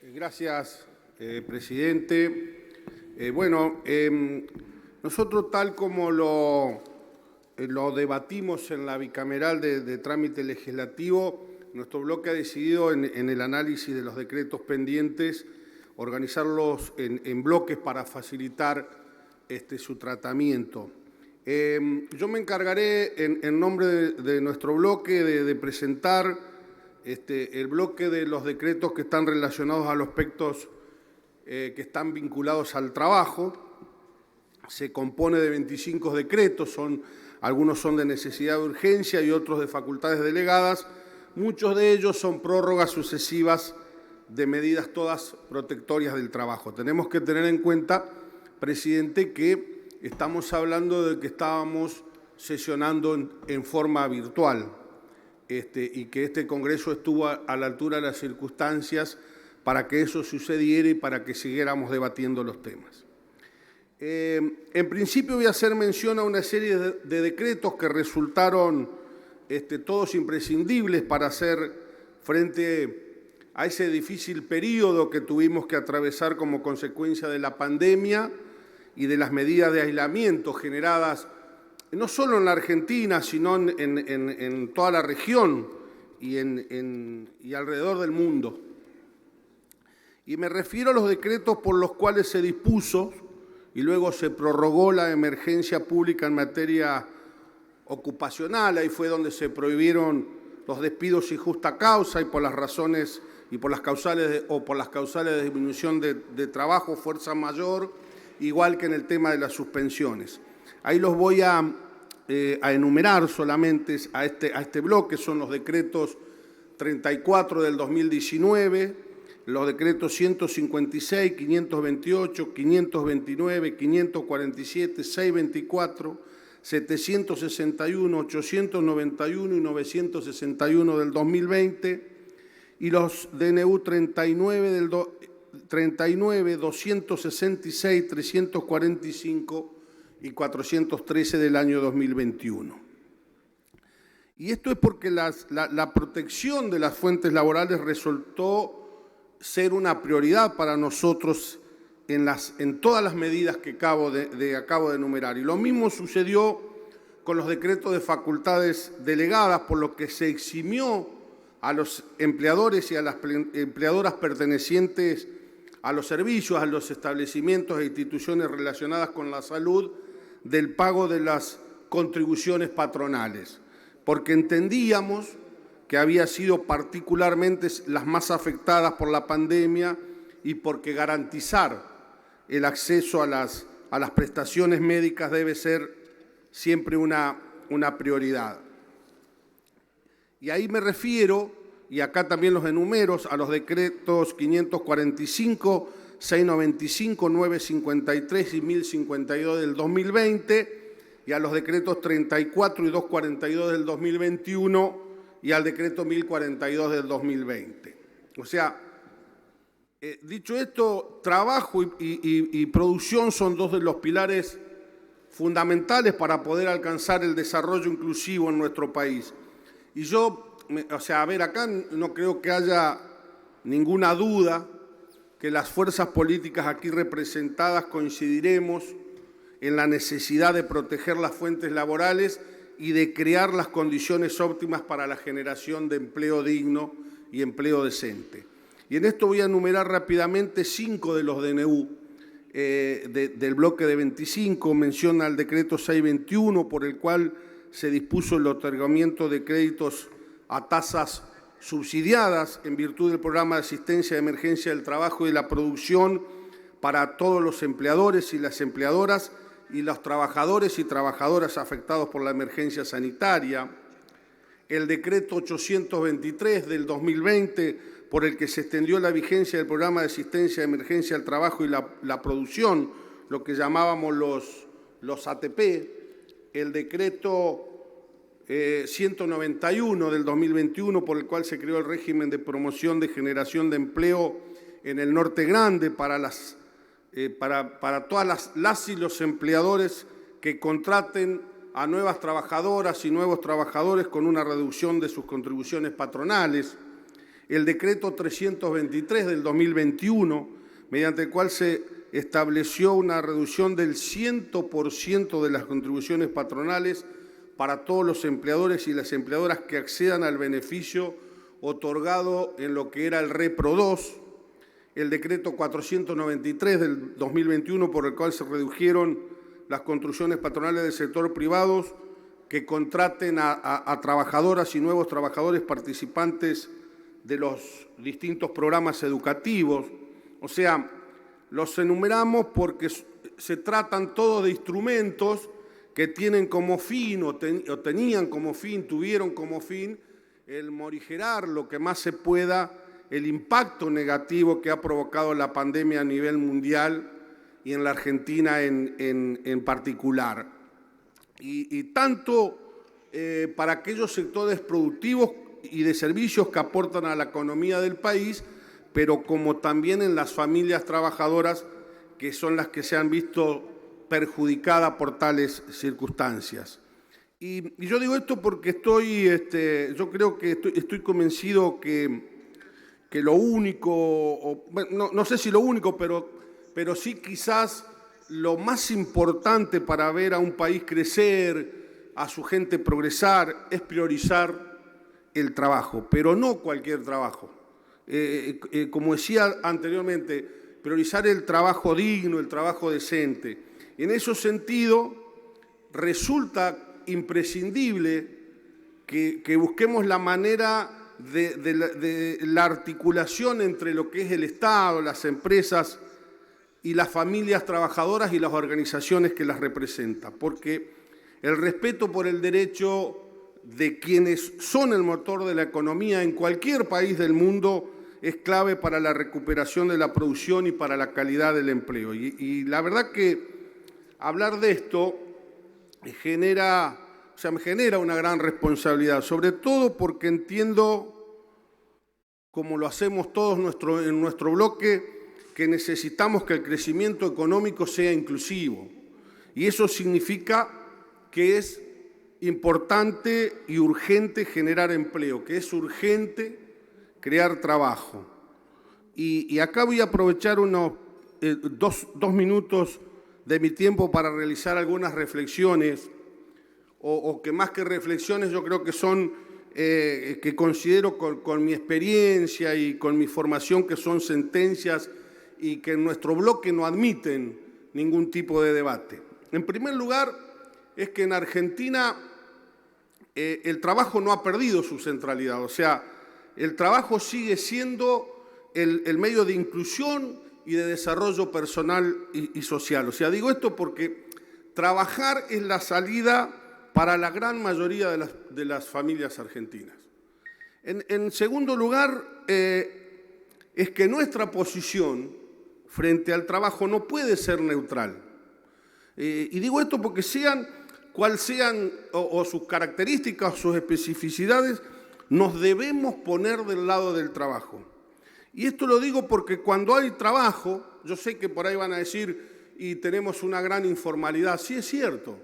Gracias, presidente. Nosotros tal como lo debatimos en la bicameral de trámite legislativo, nuestro bloque ha decidido en el análisis de los decretos pendientes organizarlos en bloques para facilitar su tratamiento. Yo me encargaré en nombre de nuestro bloque de presentar el bloque de los decretos que están relacionados a los aspectos que están vinculados al trabajo. Se compone de 25 decretos, algunos son de necesidad de urgencia y otros de facultades delegadas. Muchos de ellos son prórrogas sucesivas de medidas todas protectorias del trabajo. Tenemos que tener en cuenta, presidente, que estamos hablando de que estábamos sesionando en forma virtual. Y que este Congreso estuvo a la altura de las circunstancias para que eso sucediera y para que siguiéramos debatiendo los temas. En principio voy a hacer mención a una serie de decretos que resultaron todos imprescindibles para hacer frente a ese difícil periodo que tuvimos que atravesar como consecuencia de la pandemia y de las medidas de aislamiento generadas no solo en la Argentina, sino en toda la región y alrededor del mundo. Y me refiero a los decretos por los cuales se dispuso y luego se prorrogó la emergencia pública en materia ocupacional. Ahí fue donde se prohibieron los despidos sin justa causa y por las razones y por las causales de disminución de trabajo, fuerza mayor, igual que en el tema de las suspensiones. Ahí los voy a enumerar solamente a este bloque. Son los decretos 34 del 2019, los decretos 156, 528, 529, 547, 624, 761, 891 y 961 del 2020, y los DNU 39, 266, 345 y 413 del año 2021. Y esto es porque la protección de las fuentes laborales resultó ser una prioridad para nosotros en todas las medidas que acabo de enumerar. Y lo mismo sucedió con los decretos de facultades delegadas, por lo que se eximió a los empleadores y a las empleadoras pertenecientes a los servicios, a los establecimientos e instituciones relacionadas con la salud, del pago de las contribuciones patronales, porque entendíamos que había sido particularmente las más afectadas por la pandemia y porque garantizar el acceso a las prestaciones médicas debe ser siempre una prioridad. Y ahí me refiero, y acá también los enumero, a los decretos 545, 695, 953 y 1052 del 2020, y a los decretos 34 y 242 del 2021 y al decreto 1042 del 2020. O sea, dicho esto, trabajo y producción son dos de los pilares fundamentales para poder alcanzar el desarrollo inclusivo en nuestro país. Y yo, acá no creo que haya ninguna duda que las fuerzas políticas aquí representadas coincidiremos en la necesidad de proteger las fuentes laborales y de crear las condiciones óptimas para la generación de empleo digno y empleo decente. Y en esto voy a enumerar rápidamente 5 de los DNU del bloque de 25. Menciona el decreto 621, por el cual se dispuso el otorgamiento de créditos a tasas subsidiadas en virtud del programa de asistencia de emergencia del trabajo y la producción para todos los empleadores y las empleadoras y los trabajadores y trabajadoras afectados por la emergencia sanitaria. El decreto 823 del 2020, por el que se extendió la vigencia del programa de asistencia de emergencia al trabajo y la producción, lo que llamábamos los ATP. El decreto 191 del 2021, por el cual se creó el régimen de promoción de generación de empleo en el Norte Grande para todas las y los empleadores que contraten a nuevas trabajadoras y nuevos trabajadores con una reducción de sus contribuciones patronales. el decreto 323 del 2021, mediante el cual se estableció una reducción del 100% de las contribuciones patronales para todos los empleadores y las empleadoras que accedan al beneficio otorgado en lo que era el Repro 2, el decreto 493 del 2021, por el cual se redujeron las contribuciones patronales del sector privado que contraten a trabajadoras y nuevos trabajadores participantes de los distintos programas educativos. O sea, los enumeramos porque se tratan todos de instrumentos que tienen como fin o tenían como fin, tuvieron como fin el morigerar lo que más se pueda el impacto negativo que ha provocado la pandemia a nivel mundial y en la Argentina en particular. Y tanto para aquellos sectores productivos y de servicios que aportan a la economía del país, pero como también en las familias trabajadoras que son las que se han visto perjudicadas por tales circunstancias. Y yo digo esto porque yo creo que estoy convencido que lo único, no sé si lo único, pero sí quizás lo más importante para ver a un país crecer, a su gente progresar, es priorizar el trabajo, pero no cualquier trabajo. Como decía anteriormente, priorizar el trabajo digno, el trabajo decente. En ese sentido, resulta imprescindible que busquemos la manera de la articulación entre lo que es el Estado, las empresas y las familias trabajadoras y las organizaciones que las representan, porque el respeto por el derecho de quienes son el motor de la economía en cualquier país del mundo es clave para la recuperación de la producción y para la calidad del empleo. Y la verdad que hablar de esto me genera una gran responsabilidad, sobre todo porque entiendo, como lo hacemos todos en nuestro bloque, que necesitamos que el crecimiento económico sea inclusivo. Y eso significa que es importante y urgente generar empleo, que es urgente crear trabajo. Y acá voy a aprovechar unos dos minutos de mi tiempo para realizar algunas reflexiones, o que más que reflexiones yo creo que son, que considero con mi experiencia y con mi formación, que son sentencias y que en nuestro bloque no admiten ningún tipo de debate. En primer lugar, es que en Argentina el trabajo no ha perdido su centralidad, o sea, el trabajo sigue siendo el medio de inclusión y de desarrollo personal y social. O sea, digo esto porque trabajar es la salida para la gran mayoría de las familias argentinas. En segundo lugar, es que nuestra posición frente al trabajo no puede ser neutral. Y digo esto porque cuáles sean sus características, sus especificidades, nos debemos poner del lado del trabajo. Y esto lo digo porque cuando hay trabajo, yo sé que por ahí van a decir, y tenemos una gran informalidad, sí es cierto,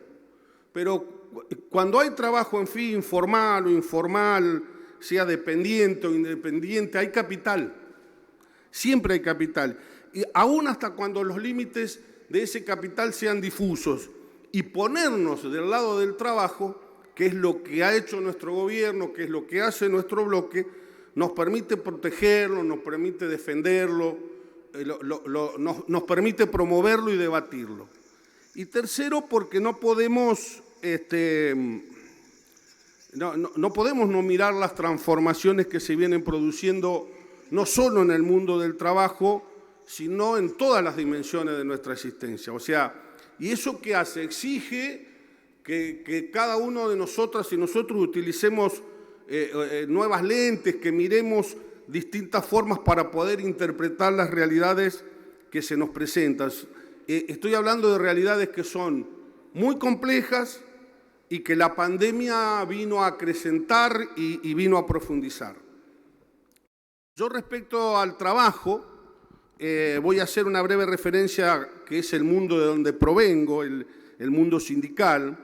pero cuando hay trabajo, en fin, formal o informal, sea dependiente o independiente, hay capital, siempre hay capital. Y aún hasta cuando los límites de ese capital sean difusos, y ponernos del lado del trabajo, que es lo que ha hecho nuestro gobierno, que es lo que hace nuestro bloque, nos permite protegerlo, nos permite defenderlo, nos permite promoverlo y debatirlo. Y tercero, porque no podemos no mirar las transformaciones que se vienen produciendo no solo en el mundo del trabajo, sino en todas las dimensiones de nuestra existencia. O sea, ¿y eso qué hace? Exige que cada uno de nosotras y nosotros utilicemos nuevas lentes, que miremos distintas formas para poder interpretar las realidades que se nos presentan. Estoy hablando de realidades que son muy complejas y que la pandemia vino a acrecentar y vino a profundizar. Yo respecto al trabajo, voy a hacer una breve referencia que es el mundo de donde provengo, el mundo sindical,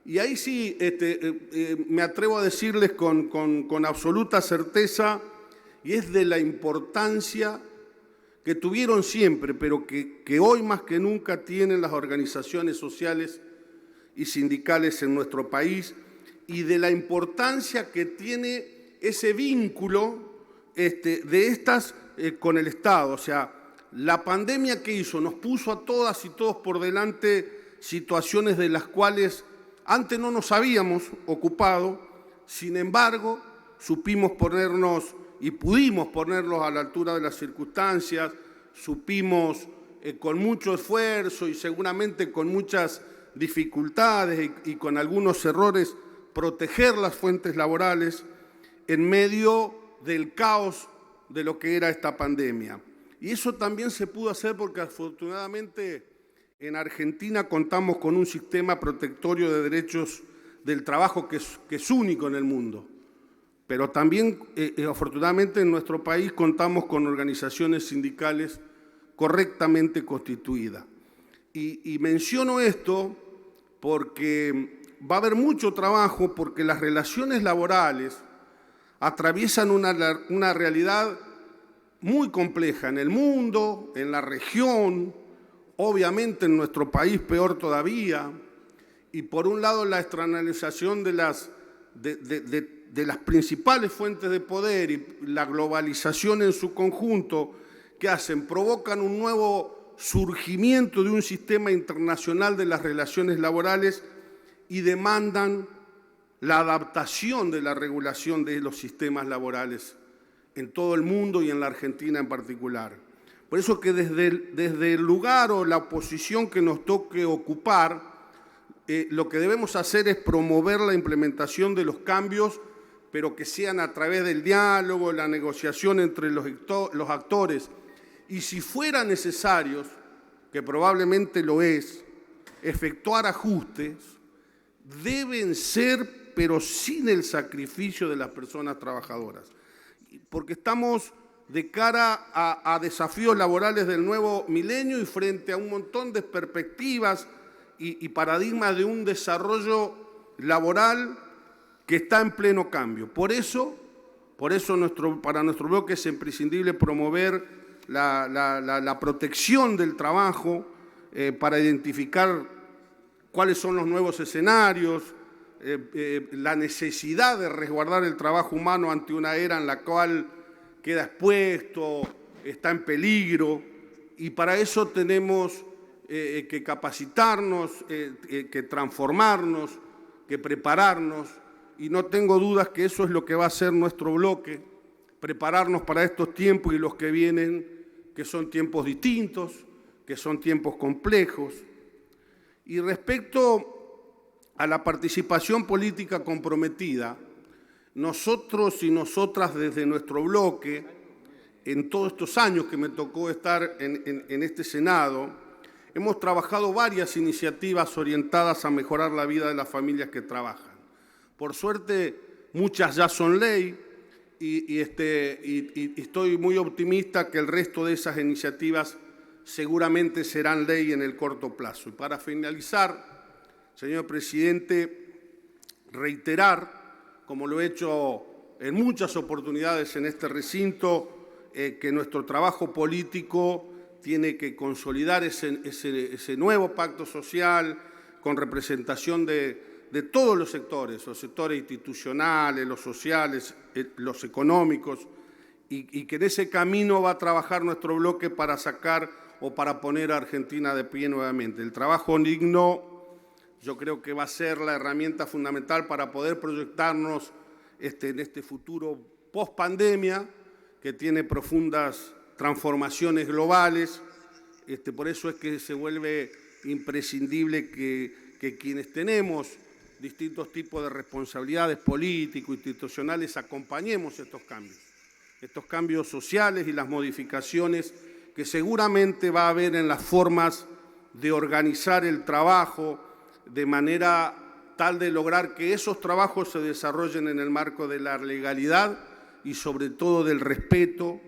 y ahí sí me atrevo a decirles con absoluta certeza y es de la importancia que tuvieron siempre, pero que hoy más que nunca tienen las organizaciones sociales y sindicales en nuestro país, y de la importancia que tiene ese vínculo de estas con el Estado. O sea, la pandemia que hizo nos puso a todas y todos por delante situaciones de las cuales antes no nos habíamos ocupado, sin embargo, supimos ponernos y pudimos ponernos a la altura de las circunstancias, supimos con mucho esfuerzo y seguramente con muchas dificultades y con algunos errores proteger las fuentes laborales en medio del caos de lo que era esta pandemia. Y eso también se pudo hacer porque afortunadamente en Argentina contamos con un sistema protectorio de derechos del trabajo que es único en el mundo. Pero también, afortunadamente, en nuestro país contamos con organizaciones sindicales correctamente constituidas. Y menciono esto porque va a haber mucho trabajo, porque las relaciones laborales atraviesan una realidad muy compleja en el mundo, en la región, obviamente en nuestro país peor todavía. Y por un lado la externalización de las principales fuentes de poder y la globalización en su conjunto, ¿qué hacen? Provocan un nuevo surgimiento de un sistema internacional de las relaciones laborales y demandan la adaptación de la regulación de los sistemas laborales en todo el mundo y en la Argentina en particular. Por eso que desde el lugar o la posición que nos toque ocupar, lo que debemos hacer es promover la implementación de los cambios, pero que sean a través del diálogo, la negociación entre los actores. Y si fuera necesario, que probablemente lo es, efectuar ajustes, deben ser, pero sin el sacrificio de las personas trabajadoras. Porque estamos de cara a desafíos laborales del nuevo milenio y frente a un montón de perspectivas y paradigmas de un desarrollo laboral que está en pleno cambio. Por eso para nuestro bloque es imprescindible promover la protección del trabajo para identificar cuáles son los nuevos escenarios, la necesidad de resguardar el trabajo humano ante una era en la cual queda expuesto, está en peligro, y para eso tenemos que capacitarnos, que transformarnos, que prepararnos, y no tengo dudas que eso es lo que va a hacer nuestro bloque, prepararnos para estos tiempos y los que vienen, que son tiempos distintos, que son tiempos complejos. Y respecto a la participación política comprometida, nosotros y nosotras desde nuestro bloque, en todos estos años que me tocó estar en este Senado, hemos trabajado varias iniciativas orientadas a mejorar la vida de las familias que trabajan. Por suerte, muchas ya son ley y estoy muy optimista que el resto de esas iniciativas seguramente serán ley en el corto plazo. Y para finalizar, señor presidente, reiterar, como lo he hecho en muchas oportunidades en este recinto, que nuestro trabajo político tiene que consolidar ese nuevo pacto social con representación de todos los sectores institucionales, los sociales, los económicos, y que en ese camino va a trabajar nuestro bloque para sacar o para poner a Argentina de pie nuevamente. El trabajo digno yo creo que va a ser la herramienta fundamental para poder proyectarnos en este futuro post-pandemia que tiene profundas transformaciones globales. Por eso es que se vuelve imprescindible que quienes tenemos distintos tipos de responsabilidades políticos, institucionales, acompañemos estos cambios sociales y las modificaciones que seguramente va a haber en las formas de organizar el trabajo de manera tal de lograr que esos trabajos se desarrollen en el marco de la legalidad y sobre todo del respeto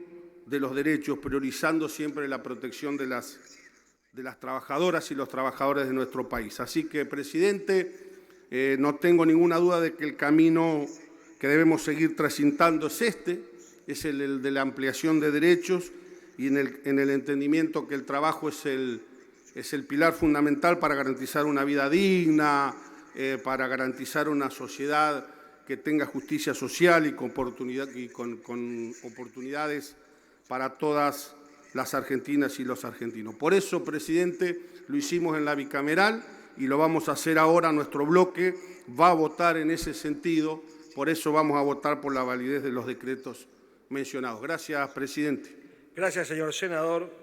de los derechos, priorizando siempre la protección de las trabajadoras y los trabajadores de nuestro país. Así que, presidente, no tengo ninguna duda de que el camino que debemos seguir transitando es es el de la ampliación de derechos y en el entendimiento que el trabajo es el pilar fundamental para garantizar una vida digna, para garantizar una sociedad que tenga justicia social y con oportunidades para todas las argentinas y los argentinos. Por eso, presidente, lo hicimos en la bicameral y lo vamos a hacer ahora. Nuestro bloque va a votar en ese sentido, por eso vamos a votar por la validez de los decretos mencionados. Gracias, presidente. Gracias, señor senador.